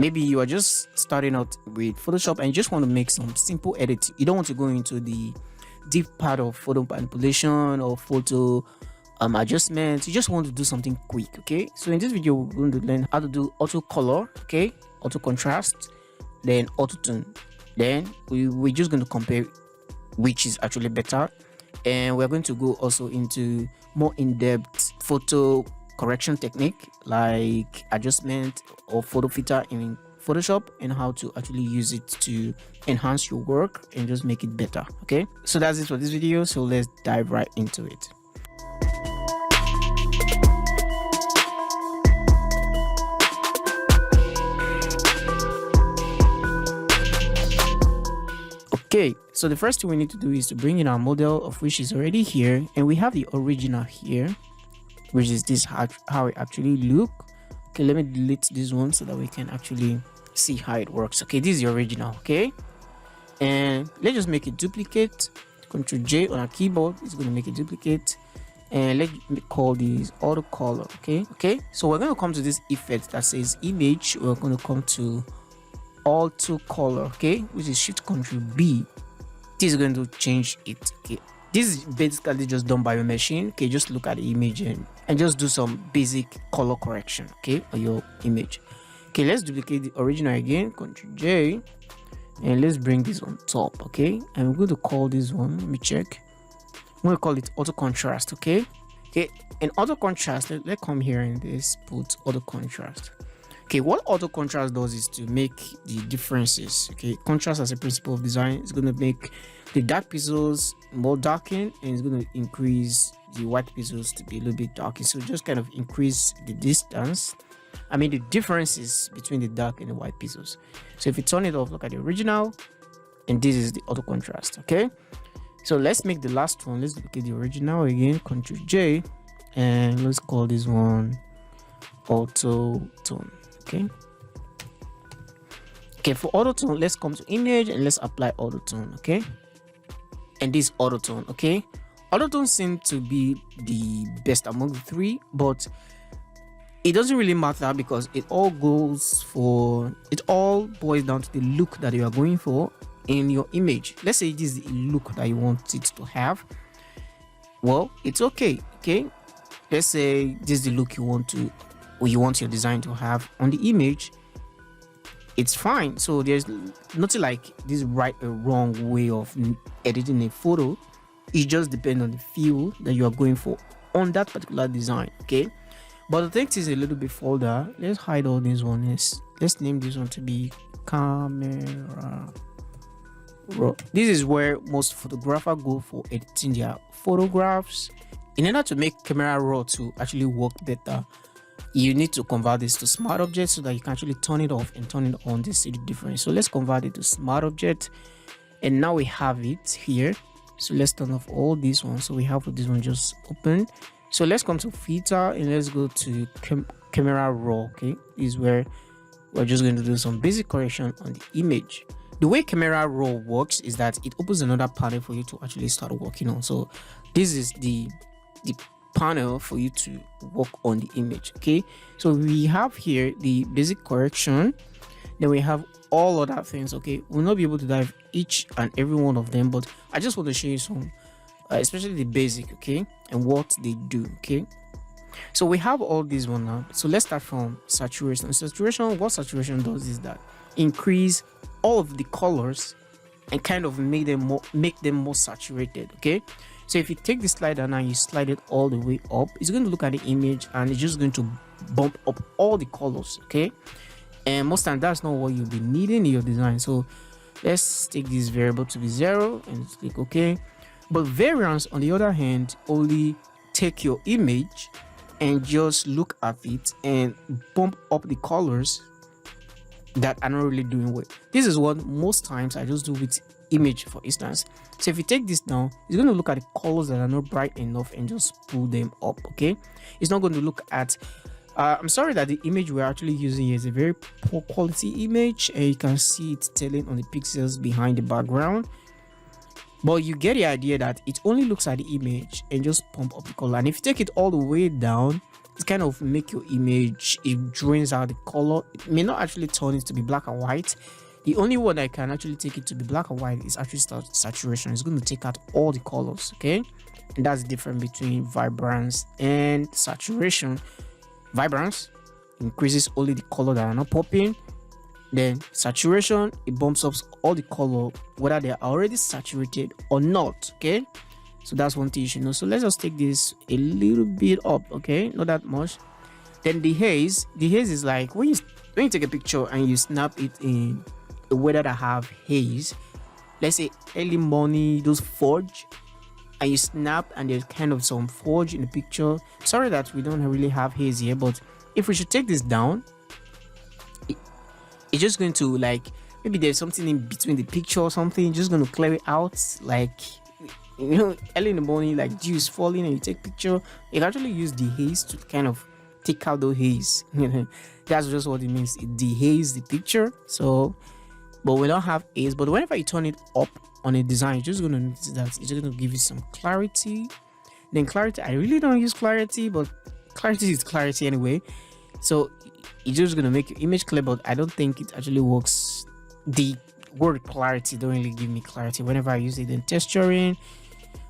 Maybe you are just starting out with Photoshop and you just want to make some simple edits. You don't want to go into the deep part of photo manipulation or photo adjustments. You just want to do something quick. Okay, so in this video we're going to learn how to do auto color, okay, auto contrast, then auto tone. Then we're just going to compare which is actually better, and we're going to go also into more in-depth photo correction technique like adjustment or photo filter in Photoshop and how to actually use it to enhance your work and just make it better. Okay, so that's it for this video, so let's dive right into it. Okay, so the first thing we need to do is to bring in our model, of which is already here, and we have the original here, which is this how it actually look. Okay, let me delete this one so that we can actually see how it works. Okay, this is the original. Okay, and let's just make a duplicate. Ctrl J on our keyboard is going to make a duplicate, and let me call this auto color. Okay, so we're going to come to this effect that says image. We're going to come to auto color, okay, which is Shift Ctrl B. This is going to change it. Okay, this is basically just done by your machine. Okay, just look at the image and just do some basic color correction, okay, on your image. Okay, let's duplicate the original again, Ctrl J, and let's bring this on top. Okay, and we're going to call this one, let me check, I'm going to call it auto contrast. Okay, and auto contrast, let's come here and this put auto contrast. Okay, what auto contrast does is to make the differences. Okay, contrast as a principle of design is going to make the dark pixels more darkened, and it's going to increase the white pixels to be a little bit darker. So just kind of increase the distance, I mean the differences between the dark and the white pixels. So if you turn it off, look at the original, and this is the auto contrast. Okay, so let's make the last one. Let's look at the original again, Ctrl J, and let's call this one auto tone. Okay, for auto tone, let's come to image and let's apply auto tone. Okay, and this auto tone. Okay, auto tone seems to be the best among the three, but it doesn't really matter because it all boils down to the look that you are going for in your image. Let's say this is the look that you want it to have. Well, it's okay. Okay, let's say this is the look you want your design to have on the image. It's fine. So there's nothing like this right or wrong way of editing a photo. It just depends on the feel that you are going for on that particular design. Okay, but the text is a little bit further. Let's hide all these ones. Let's name this one to be camera raw. This is where most photographers go for editing their photographs. In order to make camera raw to actually work better, you need to convert this to smart object so that you can actually turn it off and turn it on to see the difference. So let's convert it to smart object, and now we have it here. So let's turn off all these ones. So we have this one just open. So let's come to filter and let's go to camera raw. Okay, this is where we're just going to do some basic correction on the image. The way camera raw works is that it opens another panel for you to actually start working on. So this is the panel for you to work on the image. Okay, so we have here the basic correction, then we have all other things. Okay, we'll not be able to dive each and every one of them, but I just want to show you some especially the basic, okay, and what they do. Okay, so we have all these one now. So let's start from saturation. What saturation does is that increase all of the colors and kind of make them more saturated. Okay, so if you take the slider now, you slide it all the way up, it's going to look at the image and it's just going to bump up all the colors. Okay, and most times that's not what you'll be needing in your design. So let's take this variable to be 0 and click OK. But variance, on the other hand, only take your image and just look at it and bump up the colors that are not really doing well. This is what most times I just do with image, for instance. So if you take this down, it's going to look at the colors that are not bright enough and just pull them up. Okay, it's not going to look at I'm sorry that the image we're actually using here is a very poor quality image, and you can see it telling on the pixels behind the background. But you get the idea that it only looks at the image and just pump up the color. And if you take it all the way down, it kind of make your image, it drains out the color. It may not actually turn it to be black and white. The only one that can actually take it to be black and white is actually saturation. It's going to take out all the colors, okay? And that's the difference between vibrance and saturation. Vibrance increases only the color that are not popping. Then saturation, it bumps up all the color whether they are already saturated or not, okay? So that's one thing you should know. So let's just take this a little bit up, okay? Not that much. Then the haze is like when you take a picture and you snap it in a weather that have haze, let's say early morning, those fudge, and you snap and there's kind of some fudge in the picture. Sorry that we don't really have haze here, but if we should take this down, it's just going to, like, maybe there's something in between the picture or something, just going to clear it out. Like, you know, early in the morning, like dew is falling and you take picture, you can actually use the haze to kind of take out the haze. That's just what it means. It dehaze the picture. So, but we don't have haze. But whenever you turn it up on a design, you're just going to notice that it's just going to give you some clarity. Then clarity, I really don't use clarity, but clarity is clarity anyway. So it's just going to make your image clear, but I don't think it actually works. The word clarity don't really give me clarity whenever I use it. Then texturing,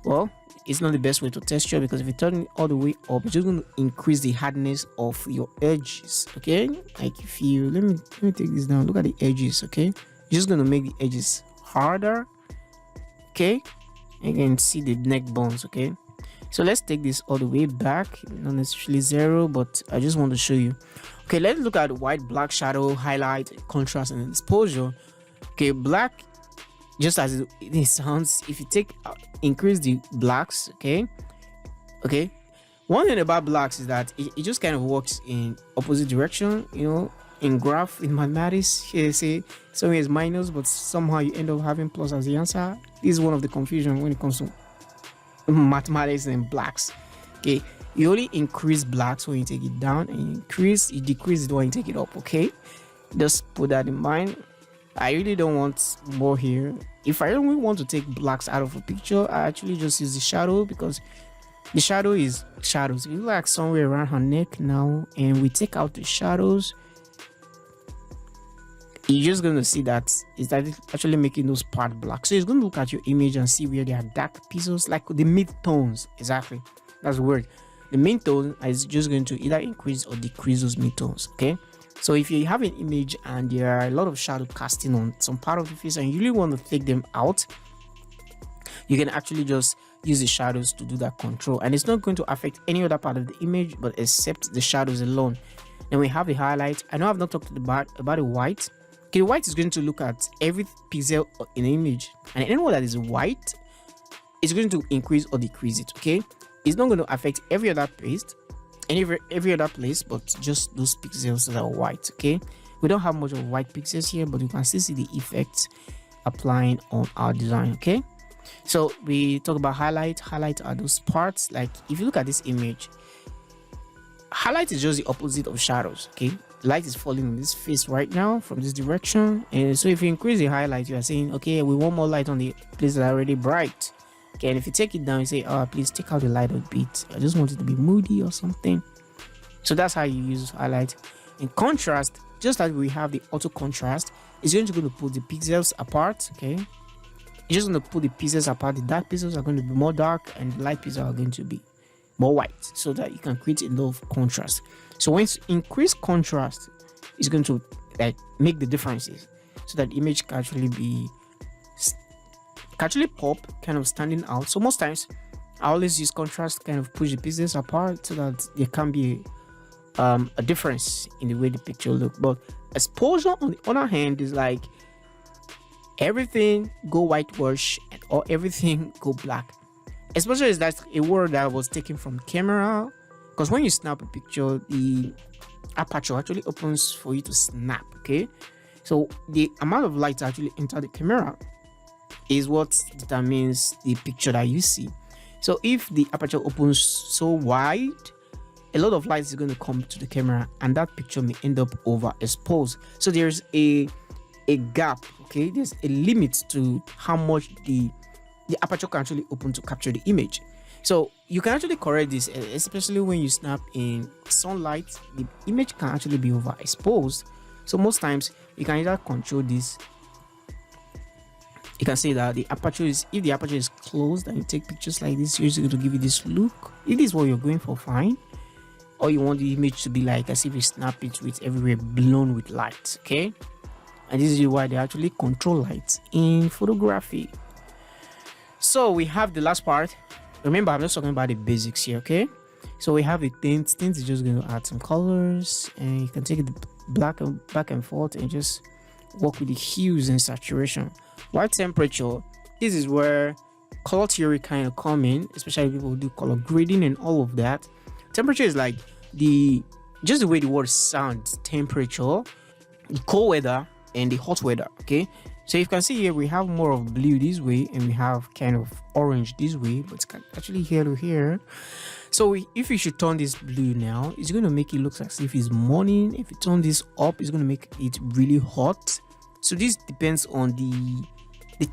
well, it's not the best way to texture, because if you turn it all the way up, it's just going to increase the hardness of your edges, okay? Like if you let me take this down, look at the edges, okay? You're just going to make the edges harder, okay? You can see the neck bones, okay? So let's take this all the way back, not necessarily 0, but I just want to show you. Okay, let's look at white, black, shadow, highlight, contrast, and exposure. Okay, black, just as it sounds, if you take increase the blacks, okay, one thing about blacks is that it just kind of works in opposite direction. You know, in graph, in mathematics, here say somewhere is minus, but somehow you end up having plus as the answer. This is one of the confusion when it comes to mathematics and blacks. Okay, you only increase blacks when you take it down, and you decrease it when you take it up. Okay, just put that in mind. I really don't want more here. If I don't want to take blacks out of a picture, I actually just use the shadow, because the shadow is shadows. If you look like somewhere around her neck now, and we take out the shadows, you're just going to see that it's actually making those parts black. So it's going to look at your image and see where there are dark pieces, like the mid-tones. Exactly, that's the word. The mid-tone is just going to either increase or decrease those mid-tones, okay? So if you have an image and there are a lot of shadow casting on some part of the face and you really want to take them out, you can actually just use the shadows to do that control, and it's not going to affect any other part of the image but except the shadows alone. Then we have the highlight. I know I've not talked about the white. Okay, the white is going to look at every pixel in the image, and anyone that is white is going to increase or decrease it. Okay, it's not going to affect every other place, every other place, but just those pixels that are white. Okay, we don't have much of white pixels here, but you can still see the effects applying on our design. Okay, so we talk about highlight. Highlight are those parts, like if you look at this image, highlight is just the opposite of shadows. Okay, light is falling on this face right now from this direction, and so if you increase the highlight, you are saying, okay, we want more light on the places that are already bright. Okay, and if you take it down, you say, oh, please take out the light a bit, I just want it to be moody or something. So that's how you use highlight. In contrast, just like we have the auto contrast, it's going to put the pixels apart. Okay, it's just going to put the pieces apart. The dark pixels are going to be more dark and the light pixels are going to be more white, so that you can create enough contrast. So when you increase contrast, it's going to like make the differences, so that the image can actually pop, kind of standing out. So most times I always use contrast to kind of push the pieces apart, so that there can be a difference in the way the picture looks. But exposure, on the other hand, is like everything go whitewash or everything go black. Exposure is that a word that was taken from camera, because when you snap a picture, the aperture actually opens for you to snap. Okay, so the amount of light that actually enter the camera is what determines the picture that you see. So if the aperture opens so wide, a lot of light is going to come to the camera, and that picture may end up overexposed. So there's a gap. Okay, there's a limit to how much the aperture can actually open to capture the image. So you can actually correct this, especially when you snap in sunlight. The image can actually be overexposed, so most times you can either control this. You can say that the aperture is, if the aperture is closed and you take pictures like this, you're just going to give you this look. If this is what you're going for, fine. Or you want the image to be like as if you snap it with everywhere blown with light, okay? And this is why they actually control light in photography. So we have the last part. Remember, I'm just talking about the basics here, okay? So we have the tints. Tints is just going to add some colors, and you can take it black and back and forth and just work with the hues and saturation. While temperature, this is where color theory kind of come in, especially people who do color grading and all of that. Temperature is like just the way the word sounds, temperature, the cold weather and the hot weather, okay? So you can see here we have more of blue this way and we have kind of orange this way, but it's actually yellow here. So if you should turn this blue now, it's going to make it look as if it's morning. If you turn this up, it's going to make it really hot. So this depends on the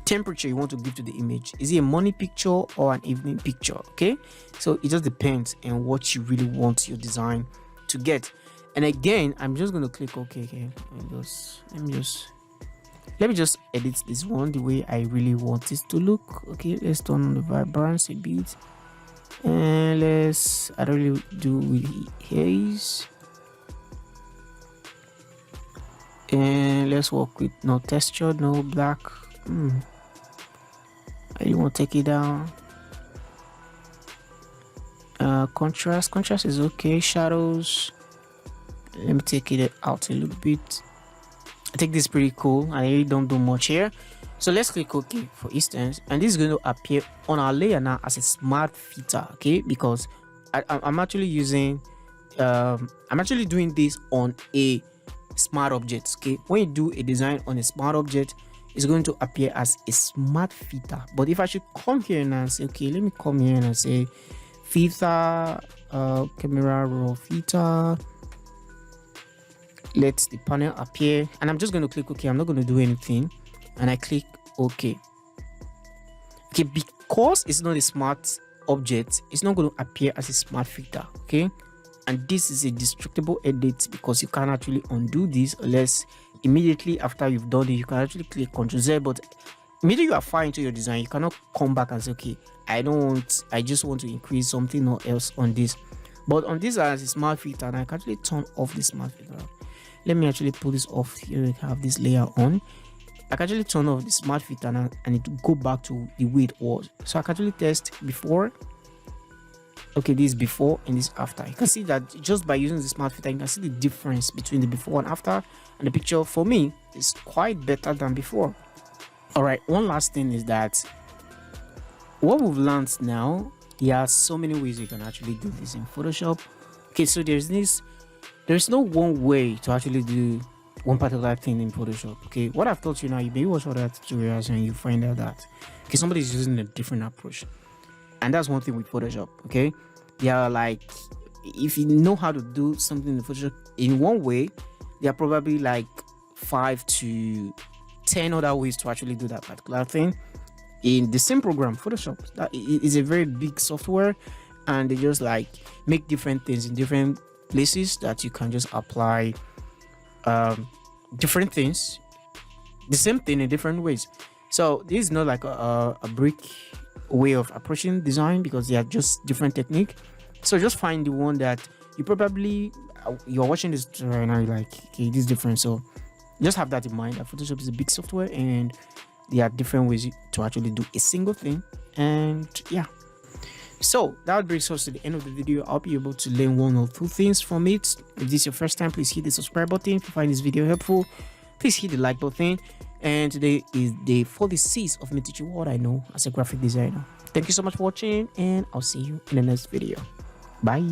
temperature you want to give to the image. Is it a morning picture or an evening picture? Okay, so it just depends on what you really want your design to get. And again, I'm just going to click OK. Okay, let me just edit this one the way I really want it to look. Okay, let's turn on the vibrance a bit, and I don't really do with haze, and let's work with no texture, no black. I really want to take it down. Contrast is okay. Shadows, let me take it out a little bit. I think this is pretty cool. I really don't do much here, so let's click OK for instance, and this is going to appear on our layer now as a smart filter, okay? Because I'm actually using I'm actually doing this on a smart object, okay? When you do a design on a smart object, it's going to appear as a smart filter. But if I should come here and say, okay, let me come here and say filter, camera raw filter, let the panel appear, and I'm just going to click OK. I'm not going to do anything, and I click OK. Okay, because it's not a smart object, it's not going to appear as a smart filter, okay? And this is a destructible edit because you can't actually undo this unless immediately after you've done it. You can actually click Ctrl Z, but immediately you are far into your design, you cannot come back and say, okay, I just want to increase something or else on this. But on this as a smart filter, and I can actually turn off the smart filter. Let me actually pull this off here and have this layer on. I can actually turn off the smart filter and it will go back to the way it was. So I can actually test before. Okay, this is before and this after. You can see that just by using the smart filter, you can see the difference between the before and after, and the picture for me is quite better than before. All right, one last thing is that what we've learned now, there are so many ways you can actually do this in Photoshop. Okay, so there's no one way to actually do one particular thing in Photoshop. Okay, what I've taught you now, you may watch other tutorials and you find out that okay, somebody's using a different approach. And that's one thing with Photoshop, okay? They are like, if you know how to do something in Photoshop in one way, there are probably like 5 to 10 other ways to actually do that particular thing in the same program. Photoshop, that is a very big software, and they just like make different things in different places that you can just apply different things, the same thing in different ways. So this is not like a brick way of approaching design because they are just different technique. So just find the one that you probably you're watching this right now, you're like, okay, this is different. So just have that in mind that Photoshop is a big software and there are different ways to actually do a single thing. And yeah, so that brings us to the end of the video. I'll be able to learn 1 or 2 things from it. If this is your first time, please hit the subscribe button. If you find this video helpful, please hit the like button. And today is day 46 of me teaching what I know as a graphic designer. Thank you so much for watching, and I'll see you in the next video. Bye.